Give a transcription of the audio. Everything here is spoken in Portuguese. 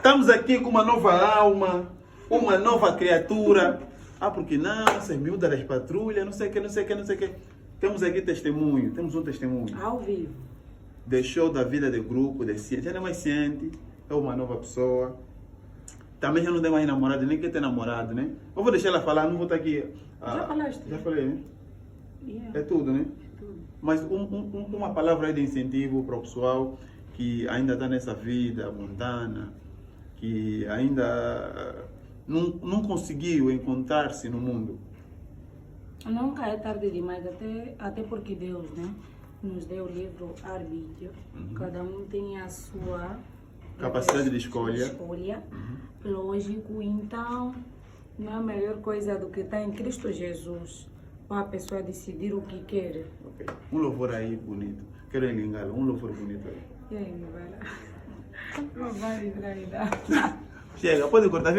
Estamos aqui com uma nova alma, uma nova criatura. Ah, porque não, essa é miúda das patrulhas, não sei o que, não sei o que, não sei o que. Temos aqui testemunho, temos um testemunho. Ao vivo. Deixou da vida de grupo, de ciente, já não é mais ciente, é uma nova pessoa. Também já não tem mais namorado, nem quer ter namorado, né? Eu vou deixar ela falar, não vou estar aqui. Já falaste? Já falei, né? Yeah. É tudo, né? É tudo. Mas uma palavra aí de incentivo para o pessoal que ainda está nessa vida mundana, que ainda não conseguiu encontrar-se no mundo. Nunca é tarde demais, até porque Deus, né, nos deu o livro arbítrio. Cada um tem a sua Capacidade de escolha. Lógico, então não há melhor coisa do que estar em Cristo Jesus para a pessoa decidir o que quer. Ok. Um louvor aí bonito. Quero engano, um louvor bonito aí. E aí, vai lá. Não vai entrar. Chega, pode cortar.